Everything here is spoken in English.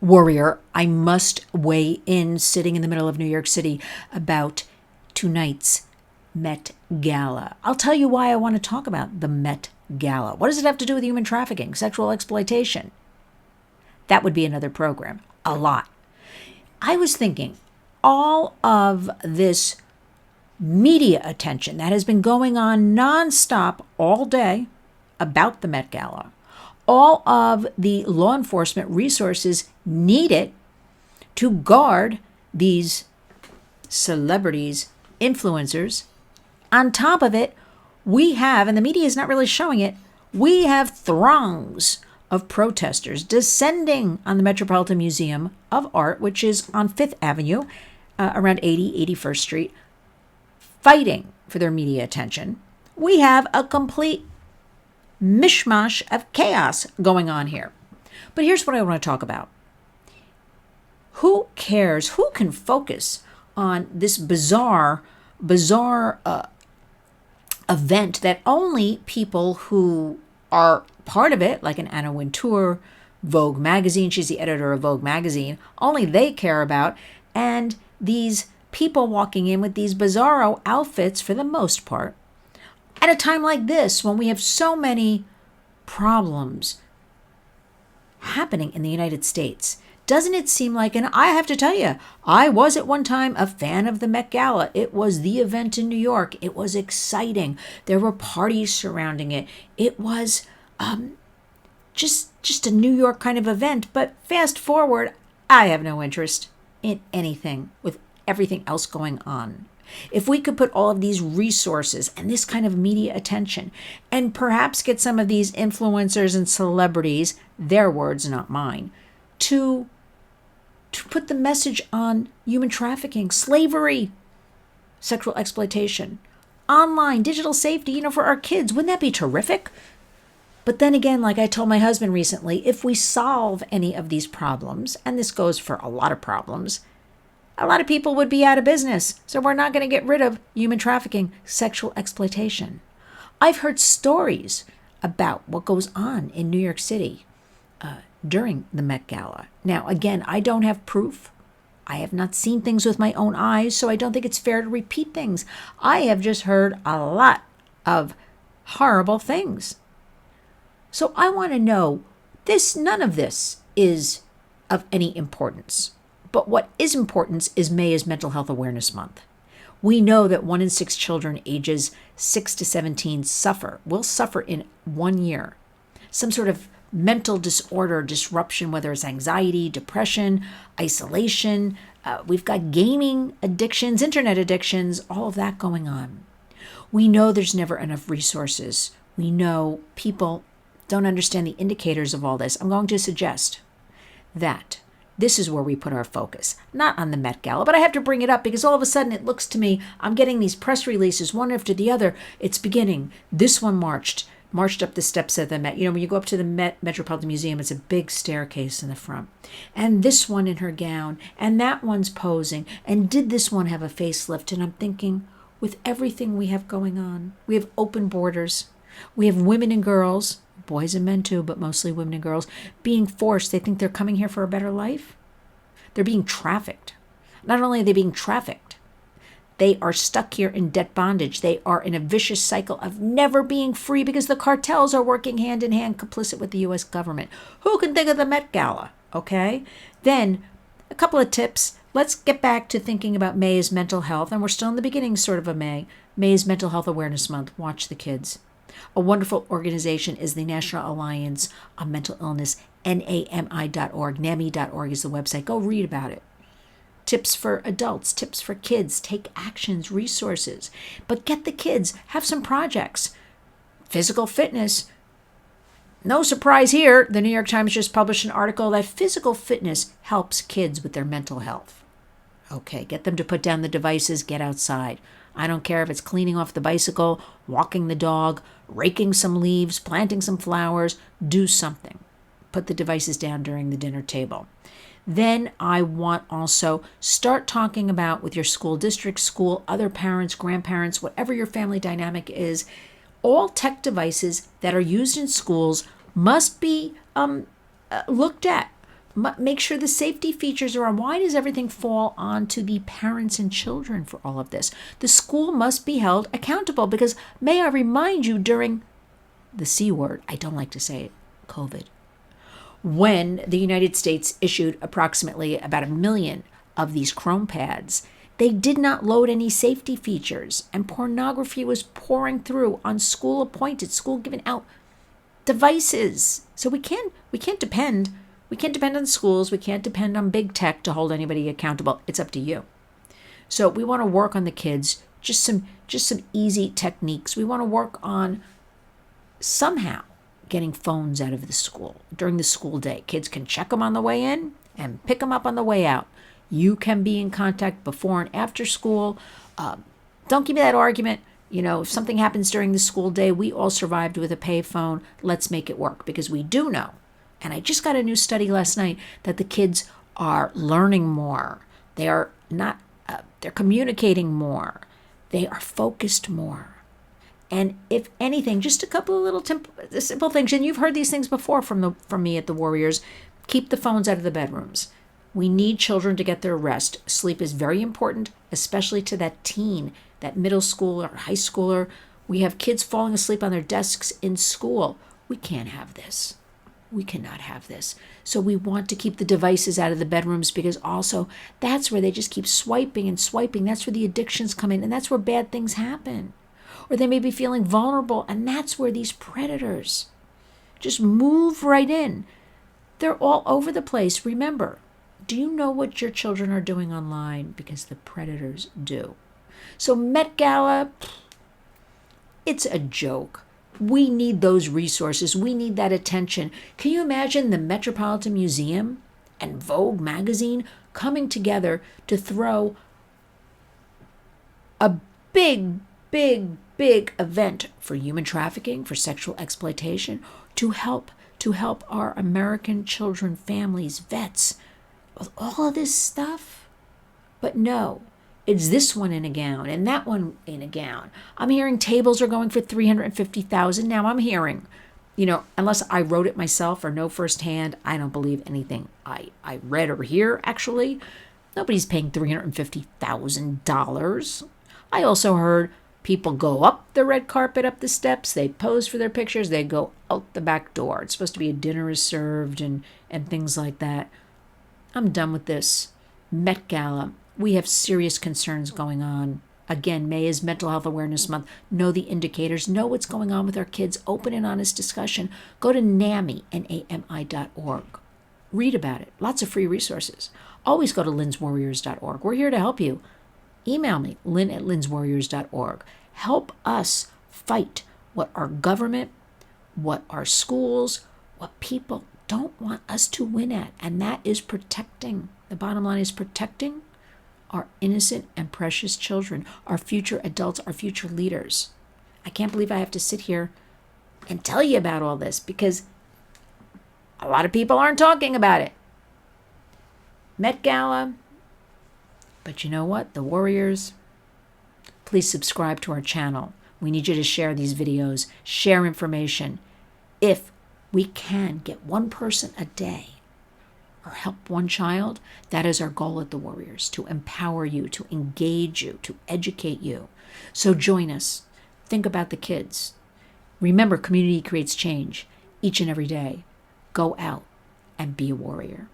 warrior, I must weigh in, sitting in the middle of New York City, about tonight's Met Gala. I'll tell you why I want to talk about the Met Gala. What does it have to do with human trafficking, sexual exploitation? That would be another program. A lot. I was thinking, all of this media attention that has been going on nonstop all day about the Met Gala, all of the law enforcement resources needed to guard these celebrities, influencers. On top of it, we have, and the media is not really showing it, we have throngs of protesters descending on the Metropolitan Museum of Art, which is on 5th Avenue, around 81st Street, fighting for their media attention. We have a complete mishmash of chaos going on here. But here's what I want to talk about. Who cares? Who can focus on this bizarre event that only people who are part of it, like an Anna Wintour, Vogue magazine, she's the editor of Vogue magazine, only they care about, and these people walking in with these bizarro outfits for the most part, at a time like this when we have so many problems happening in the United States. Doesn't it seem like, and I have to tell you, I was at one time a fan of the Met Gala. It was the event in New York. It was exciting. There were parties surrounding it. It was just a New York kind of event. But fast forward, I have no interest in anything with everything else going on. If we could put all of these resources and this kind of media attention and perhaps get some of these influencers and celebrities, their words, not mine, to put the message on human trafficking, slavery, sexual exploitation, online, digital safety, for our kids. Wouldn't that be terrific? But then again, like I told my husband recently, if we solve any of these problems, and this goes for a lot of problems, a lot of people would be out of business. So we're not going to get rid of human trafficking, sexual exploitation. I've heard stories about what goes on in New York City during the Met Gala. Now, again, I don't have proof. I have not seen things with my own eyes, so I don't think it's fair to repeat things. I have just heard a lot of horrible things. So I want to know none of this is of any importance. But what is important is May is Mental Health Awareness Month. We know that 1 in 6 children ages 6 to 17 will suffer in 1 year some sort of mental disorder, disruption, whether it's anxiety, depression, isolation. We've got gaming addictions, internet addictions, all of that going on. We know there's never enough resources. We know people don't understand the indicators of all this. I'm going to suggest that this is where we put our focus, not on the Met Gala. But I have to bring it up because all of a sudden it looks to me, I'm getting these press releases one after the other. It's beginning. This one marched up the steps of the Met. When you go up to the Metropolitan Museum, it's a big staircase in the front. And this one in her gown, and that one's posing. And did this one have a facelift? And I'm thinking, with everything we have going on, we have open borders. We have women and girls, boys and men too, but mostly women and girls, being forced. They think they're coming here for a better life. They're being trafficked. Not only are they being trafficked, they are stuck here in debt bondage. They are in a vicious cycle of never being free because the cartels are working hand in hand, complicit with the U.S. government. Who can think of the Met Gala? Okay? Then, a couple of tips. Let's get back to thinking about May as mental health, and we're still in the beginning sort of a May. May is Mental Health Awareness Month. Watch the kids. A wonderful organization is the National Alliance on Mental Illness, NAMI.org. NAMI.org is the website. Go read about it. Tips for adults, tips for kids, take actions, resources. But get the kids, have some projects. Physical fitness. No surprise here, the New York Times just published an article that physical fitness helps kids with their mental health. Okay, get them to put down the devices, get outside. I don't care if it's cleaning off the bicycle, walking the dog, raking some leaves, planting some flowers, do something. Put the devices down during the dinner table. Then I want also start talking about with your school district, school, other parents, grandparents, whatever your family dynamic is, all tech devices that are used in schools must be looked at. Make sure the safety features are on. Why does everything fall onto the parents and children for all of this? The school must be held accountable because, may I remind you, during the C word, I don't like to say it, COVID, when the United States issued approximately about 1 million of these Chrome pads, they did not load any safety features, and pornography was pouring through on school-appointed, school-given out devices. So we can't depend. We can't depend on schools. We can't depend on big tech to hold anybody accountable. It's up to you. So we want to work on the kids. Just some easy techniques. We want to work on somehow getting phones out of the school during the school day. Kids can check them on the way in and pick them up on the way out. You can be in contact before and after school. Don't give me that argument. If something happens during the school day, we all survived with a payphone. Let's make it work, because we do know. And I just got a new study last night that the kids are learning more. They are not, they're communicating more. They are focused more. And if anything, just a couple of little simple things, and you've heard these things before from me at the Warriors, keep the phones out of the bedrooms. We need children to get their rest. Sleep is very important, especially to that teen, that middle schooler or high schooler. We have kids falling asleep on their desks in school. We can't have this. We cannot have this. So we want to keep the devices out of the bedrooms, because also that's where they just keep swiping and swiping. That's where the addictions come in, and that's where bad things happen. Or they may be feeling vulnerable, and that's where these predators just move right in. They're all over the place. Remember, do you know what your children are doing online? Because the predators do. So Met Gala, it's a joke. We need those resources. We need that attention. Can you imagine the Metropolitan Museum and Vogue magazine coming together to throw a big event for human trafficking, for sexual exploitation, to help our American children, families, vets, with all of this stuff? But no, it's this one in a gown and that one in a gown. I'm hearing tables are going for $350,000. Now I'm hearing, unless I wrote it myself or know firsthand, I don't believe anything I read or hear, actually. Nobody's paying $350,000. I also heard people go up the red carpet, up the steps, they pose for their pictures, they go out the back door. It's supposed to be a dinner is served and things like that. I'm done with this. Met Gala. We have serious concerns going on. Again, May is Mental Health Awareness Month. Know the indicators. Know what's going on with our kids. Open and honest discussion. Go to NAMI.org. Read about it. Lots of free resources. Always go to lynswarriors.org. We're here to help you. Email me, lynn@lynswarriors.org. Help us fight what our government, what our schools, what people don't want us to win at. And that is protecting. The bottom line is protecting our innocent and precious children, our future adults, our future leaders. I can't believe I have to sit here and tell you about all this, because a lot of people aren't talking about it. Met Gala. But you know what? The Warriors, please subscribe to our channel. We need you to share these videos, share information. If we can get one person a day or help one child, that is our goal at the Warriors, to empower you, to engage you, to educate you. So join us. Think about the kids. Remember, community creates change each and every day. Go out and be a warrior.